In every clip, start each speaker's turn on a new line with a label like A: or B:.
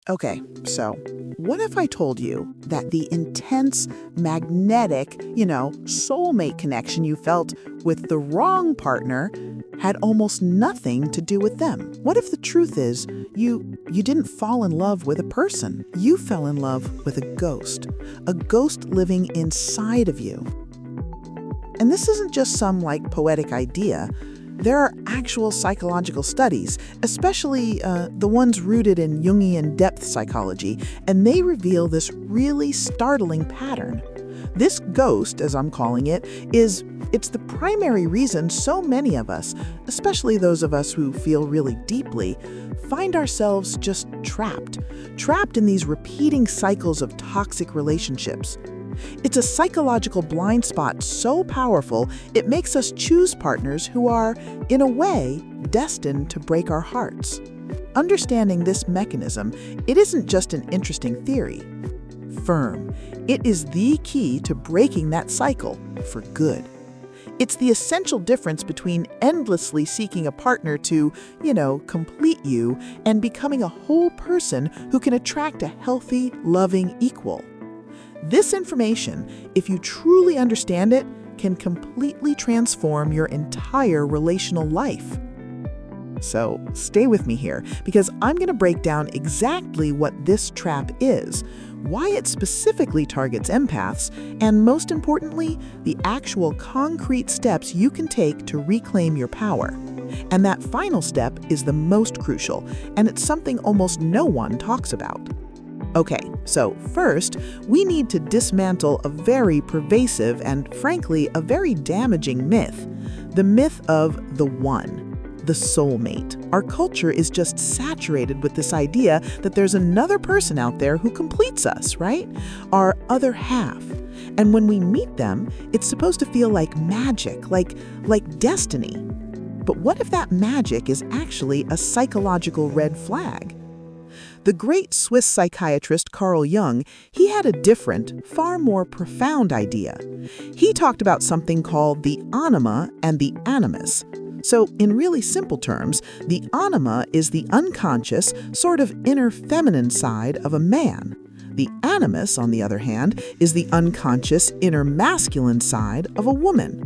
A: Okay, so what if I told you that the intense, magnetic, soulmate connection you felt with the wrong partner had almost nothing to do with them? What if the truth is you didn't fall in love with a person? You fell in love with a ghost living inside of you. And this isn't just some poetic idea. There are actual psychological studies, especially the ones rooted in Jungian depth psychology, and they reveal this really startling pattern. This ghost, as I'm calling it, it's the primary reason so many of us, especially those of us who feel really deeply, find ourselves just trapped in these repeating cycles of toxic relationships. It's a psychological blind spot so powerful, it makes us choose partners who are, in a way, destined to break our hearts. Understanding this mechanism, it isn't just an interesting theory. Firm. It is the key to breaking that cycle for good. It's the essential difference between endlessly seeking a partner to, complete you and becoming a whole person who can attract a healthy, loving equal. This information, if you truly understand it, can completely transform your entire relational life. So stay with me here, because I'm going to break down exactly what this trap is, why it specifically targets empaths, and most importantly, the actual concrete steps you can take to reclaim your power. And that final step is the most crucial, and it's something almost no one talks about. Okay, so first, we need to dismantle a very pervasive and, frankly, a very damaging myth. The myth of the one, the soulmate. Our culture is just saturated with this idea that there's another person out there who completes us, right? Our other half. And when we meet them, it's supposed to feel like magic, like destiny. But what if that magic is actually a psychological red flag? The great Swiss psychiatrist Carl Jung, he had a different, far more profound idea. He talked about something called the Anima and the Animus. So, in really simple terms, the Anima is the unconscious, sort of inner feminine side of a man. The Animus, on the other hand, is the unconscious, inner masculine side of a woman.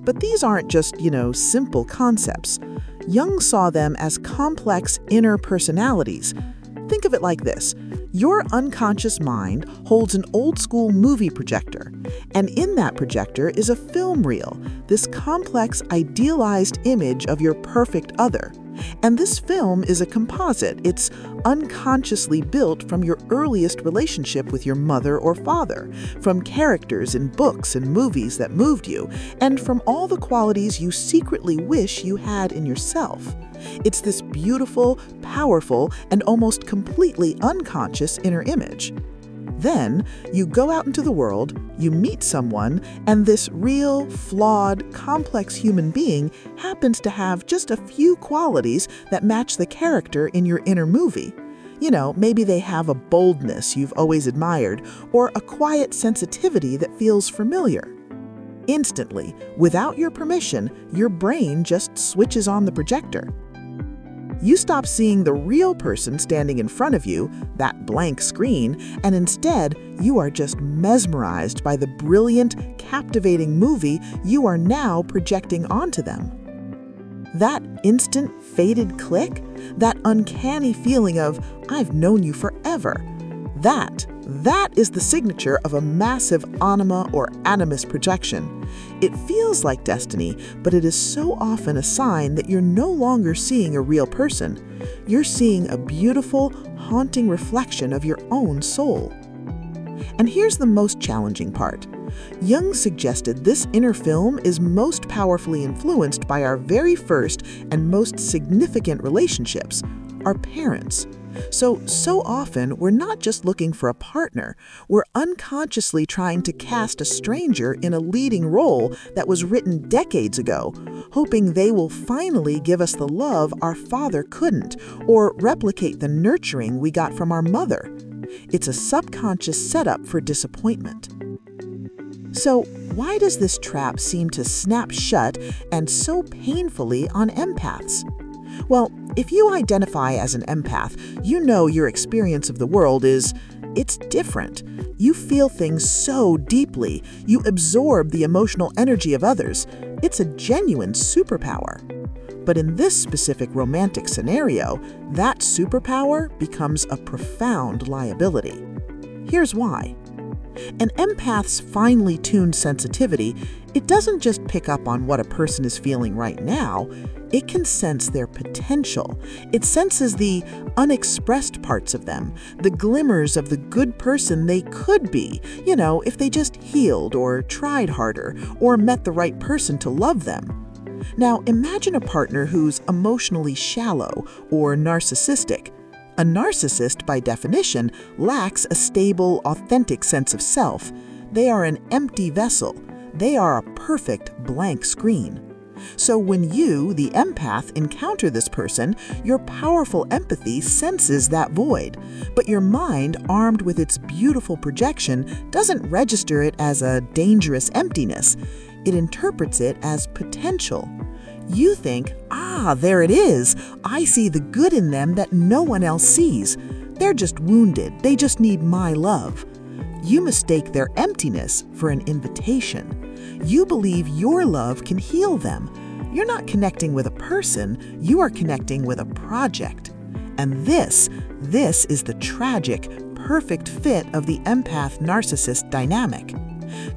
A: But these aren't just, simple concepts. Jung saw them as complex inner personalities. Think of it like this. Your unconscious mind holds an old-school movie projector, and in that projector is a film reel, this complex, idealized image of your perfect other. And this film is a composite. It's unconsciously built from your earliest relationship with your mother or father, from characters in books and movies that moved you, and from all the qualities you secretly wish you had in yourself. It's this beautiful, powerful, and almost completely unconscious inner image. Then, you go out into the world, you meet someone, and this real, flawed, complex human being happens to have just a few qualities that match the character in your inner movie. Maybe they have a boldness you've always admired, or a quiet sensitivity that feels familiar. Instantly, without your permission, your brain just switches on the projector. You stop seeing the real person standing in front of you, that blank screen, and instead, you are just mesmerized by the brilliant, captivating movie you are now projecting onto them. That instant faded click, that uncanny feeling of, I've known you forever, that is the signature of a massive Anima or Animus projection. It feels like destiny, but it is so often a sign that you're no longer seeing a real person. You're seeing a beautiful, haunting reflection of your own soul. And here's the most challenging part. Jung suggested this inner film is most powerfully influenced by our very first and most significant relationships, our parents. So often, we're not just looking for a partner, we're unconsciously trying to cast a stranger in a leading role that was written decades ago, hoping they will finally give us the love our father couldn't, or replicate the nurturing we got from our mother. It's a subconscious setup for disappointment. So, why does this trap seem to snap shut and so painfully on empaths? Well, If you identify as an empath, you know your experience of the world it's different. You feel things so deeply. You absorb the emotional energy of others. It's a genuine superpower. But in this specific romantic scenario, that superpower becomes a profound liability. Here's why. An empath's finely tuned sensitivity, it doesn't just pick up on what a person is feeling right now, it can sense their potential. It senses the unexpressed parts of them, the glimmers of the good person they could be, if they just healed or tried harder or met the right person to love them. Now, imagine a partner who's emotionally shallow or narcissistic. A narcissist, by definition, lacks a stable, authentic sense of self. They are an empty vessel. They are a perfect blank screen. So when you, the empath, encounter this person, your powerful empathy senses that void. But your mind, armed with its beautiful projection, doesn't register it as a dangerous emptiness. It interprets it as potential. You think, there it is. I see the good in them that no one else sees. They're just wounded. They just need my love. You mistake their emptiness for an invitation. You believe your love can heal them. You're not connecting with a person, you are connecting with a project. And this is the tragic, perfect fit of the empath-narcissist dynamic.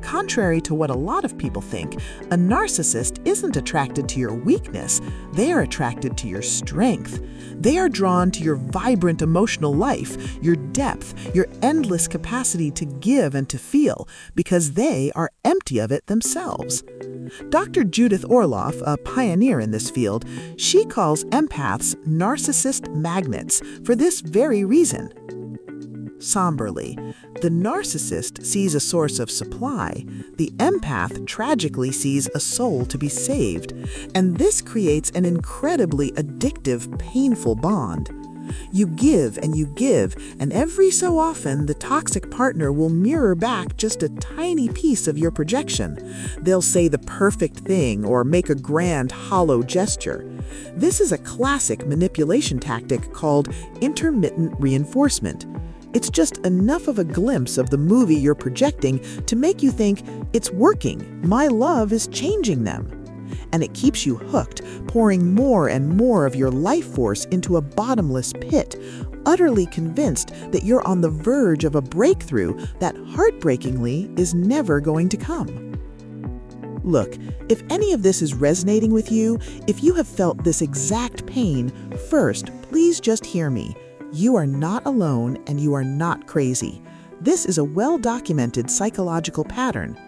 A: Contrary to what a lot of people think, a narcissist isn't attracted to your weakness, they are attracted to your strength. They are drawn to your vibrant emotional life, your depth, your endless capacity to give and to feel, because they are empty of it themselves. Dr. Judith Orloff, a pioneer in this field, she calls empaths narcissist magnets for this very reason. Somberly, the narcissist sees a source of supply. The empath tragically sees a soul to be saved. And this creates an incredibly addictive, painful bond. You give, and every so often the toxic partner will mirror back just a tiny piece of your projection. They'll say the perfect thing or make a grand, hollow gesture. This is a classic manipulation tactic called intermittent reinforcement. It's just enough of a glimpse of the movie you're projecting to make you think, it's working, my love is changing them. And it keeps you hooked, pouring more and more of your life force into a bottomless pit, utterly convinced that you're on the verge of a breakthrough that heartbreakingly is never going to come. Look, if any of this is resonating with you, if you have felt this exact pain, first, please just hear me. You are not alone and you are not crazy. This is a well-documented psychological pattern.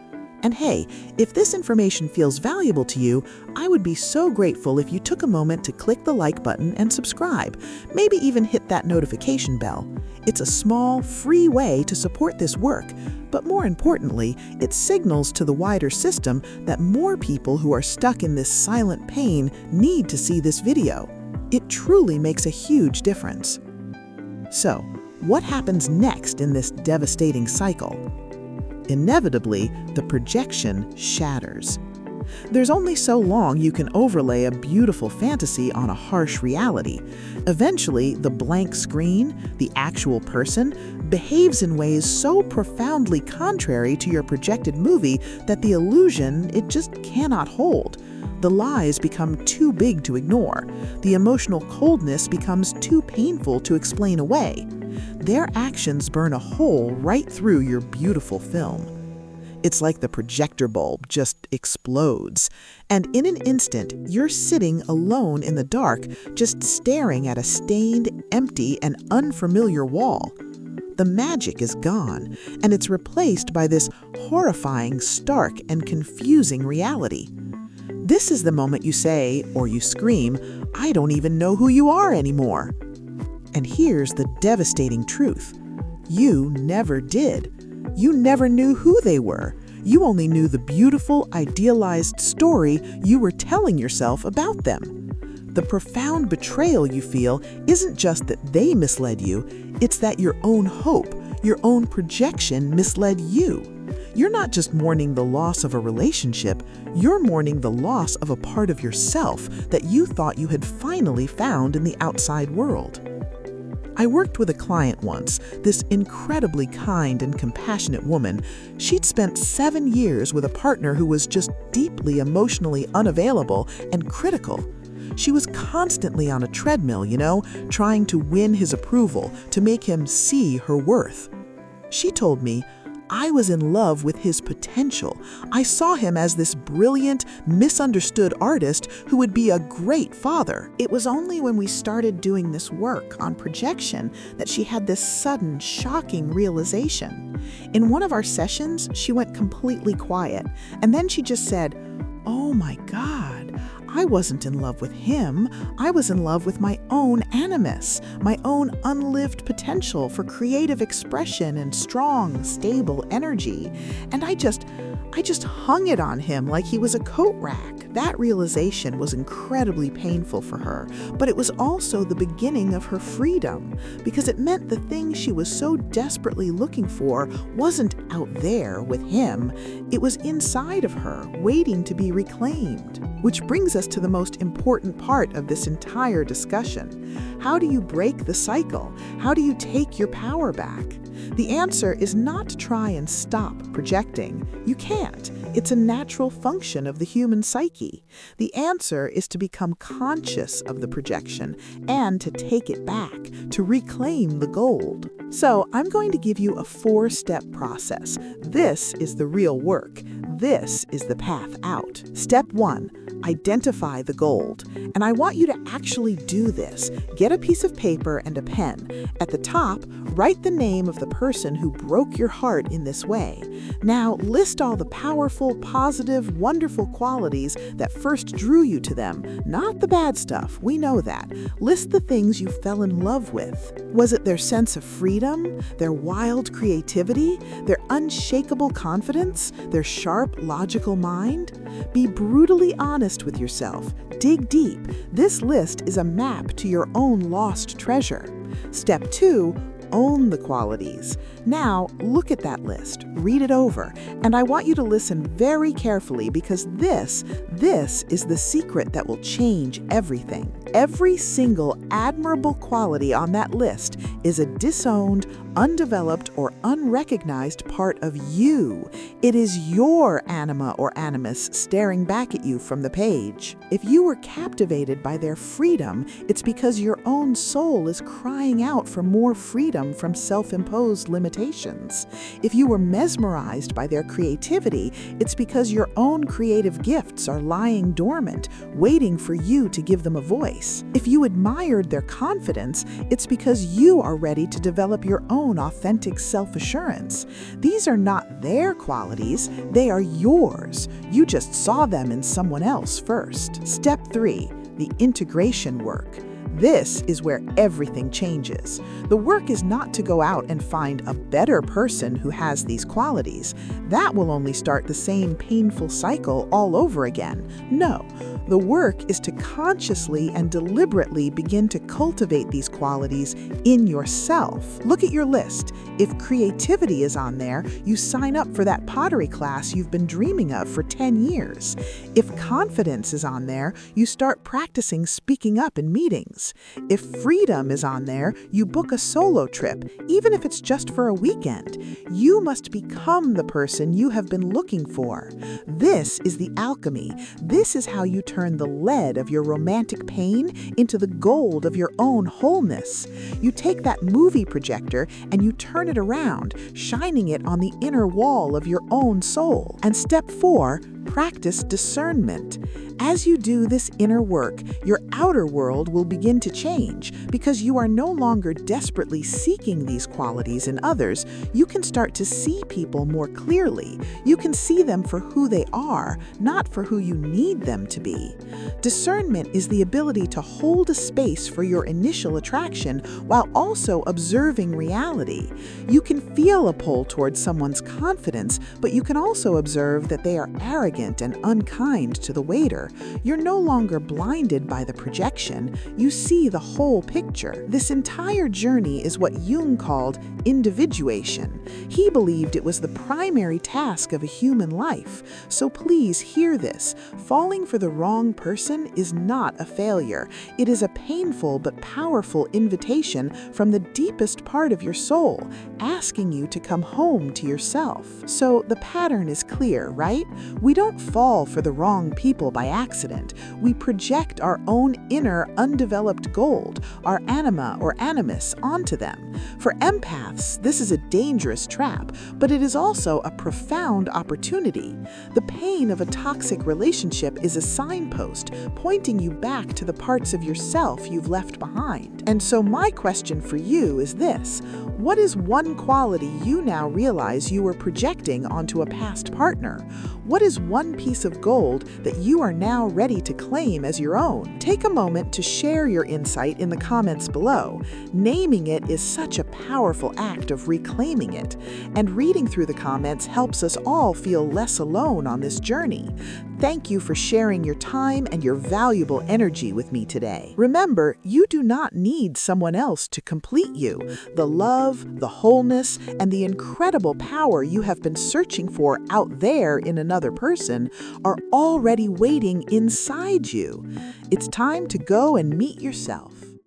A: And hey, if this information feels valuable to you, I would be so grateful if you took a moment to click the like button and subscribe. Maybe even hit that notification bell. It's a small, free way to support this work. But more importantly, it signals to the wider system that more people who are stuck in this silent pain need to see this video. It truly makes a huge difference. So, what happens next in this devastating cycle? Inevitably, the projection shatters. There's only so long you can overlay a beautiful fantasy on a harsh reality. Eventually, the blank screen, the actual person, behaves in ways so profoundly contrary to your projected movie that the illusion, it just cannot hold. The lies become too big to ignore. The emotional coldness becomes too painful to explain away. Their actions burn a hole right through your beautiful film. It's like the projector bulb just explodes. And in an instant, you're sitting alone in the dark, just staring at a stained, empty, and unfamiliar wall. The magic is gone, and it's replaced by this horrifying, stark, and confusing reality. This is the moment you say, or you scream, I don't even know who you are anymore. And here's the devastating truth. You never did. You never knew who they were. You only knew the beautiful, idealized story you were telling yourself about them. The profound betrayal you feel isn't just that they misled you, it's that your own hope, your own projection misled you. You're not just mourning the loss of a relationship, you're mourning the loss of a part of yourself that you thought you had finally found in the outside world. I worked with a client once, this incredibly kind and compassionate woman. She'd spent 7 years with a partner who was just deeply emotionally unavailable and critical. She was constantly on a treadmill, trying to win his approval, to make him see her worth. She told me, I was in love with his potential. I saw him as this brilliant, misunderstood artist who would be a great father. It was only when we started doing this work on projection that she had this sudden, shocking realization. In one of our sessions, she went completely quiet, and then she just said, "Oh my God, I wasn't in love with him. I was in love with my own animus, my own unlived potential for creative expression and strong, stable energy. And I just hung it on him like he was a coat rack." That realization was incredibly painful for her, but it was also the beginning of her freedom, because it meant the thing she was so desperately looking for wasn't out there with him. It was inside of her, waiting to be reclaimed. Which brings us to the most important part of this entire discussion. How do you break the cycle? How do you take your power back? The answer is not to try and stop projecting. You can't. It's a natural function of the human psyche. The answer is to become conscious of the projection and to take it back, to reclaim the gold. So I'm going to give you a 4-step process. This is the real work. This is the path out. Step 1, identify the gold. And I want you to actually do this. Get a piece of paper and a pen. At the top, write the name of the person who broke your heart in this way. Now, list all the powerful, positive, wonderful qualities that first drew you to them. Not the bad stuff, we know that. List the things you fell in love with. Was it their sense of freedom, their wild creativity, their unshakable confidence, their sharp, logical mind? Be brutally honest with yourself. Dig deep. This list is a map to your own lost treasure. Step 2, own the qualities. Now, look at that list, read it over, and I want you to listen very carefully, because this is the secret that will change everything. Every single admirable quality on that list is a disowned, undeveloped, or unrecognized part of you. It is your anima or animus staring back at you from the page. If you were captivated by their freedom, it's because your own soul is crying out for more freedom from self-imposed limitations. If you were mesmerized by their creativity, it's because your own creative gifts are lying dormant, waiting for you to give them a voice. If you admired their confidence, it's because you are ready to develop your own authentic self-assurance. These are not their qualities, they are yours. You just saw them in someone else first. Step 3, the integration work. This is where everything changes. The work is not to go out and find a better person who has these qualities. That will only start the same painful cycle all over again. No, the work is to consciously and deliberately begin to cultivate these qualities in yourself. Look at your list. If creativity is on there, you sign up for that pottery class you've been dreaming of for 10 years. If confidence is on there, you start practicing speaking up in meetings. If freedom is on there, you book a solo trip, even if it's just for a weekend. You must become the person you have been looking for. This is the alchemy. This is how you turn the lead of your romantic pain into the gold of your own wholeness. You take that movie projector and you turn it around, shining it on the inner wall of your own soul. And step 4, practice discernment. As you do this inner work, your outer world will begin to change because you are no longer desperately seeking these qualities in others. You can start to see people more clearly. You can see them for who they are, not for who you need them to be. Discernment is the ability to hold a space for your initial attraction while also observing reality. You can feel a pull towards someone's confidence, but you can also observe that they are arrogant arrogant and unkind to the waiter, you're no longer blinded by the projection. You see the whole picture. This entire journey is what Jung called individuation. He believed it was the primary task of a human life. So please hear this. Falling for the wrong person is not a failure. It is a painful but powerful invitation from the deepest part of your soul, asking you to come home to yourself. So the pattern is clear, right? We don't fall for the wrong people by accident. We project our own inner undeveloped gold, our anima or animus, onto them. For empaths, this is a dangerous trap, but it is also a profound opportunity. The pain of a toxic relationship is a signpost pointing you back to the parts of yourself you've left behind. And so my question for you is this: what is one quality you now realize you were projecting onto a past partner? What is one piece of gold that you are now ready to claim as your own? Take a moment to share your insight in the comments below. Naming it is such a powerful act of reclaiming it, and reading through the comments helps us all feel less alone on this journey. Thank you for sharing your time and your valuable energy with me today. Remember, you do not need someone else to complete you. The love, the wholeness, and the incredible power you have been searching for out there in another person are already waiting inside you. It's time to go and meet yourself.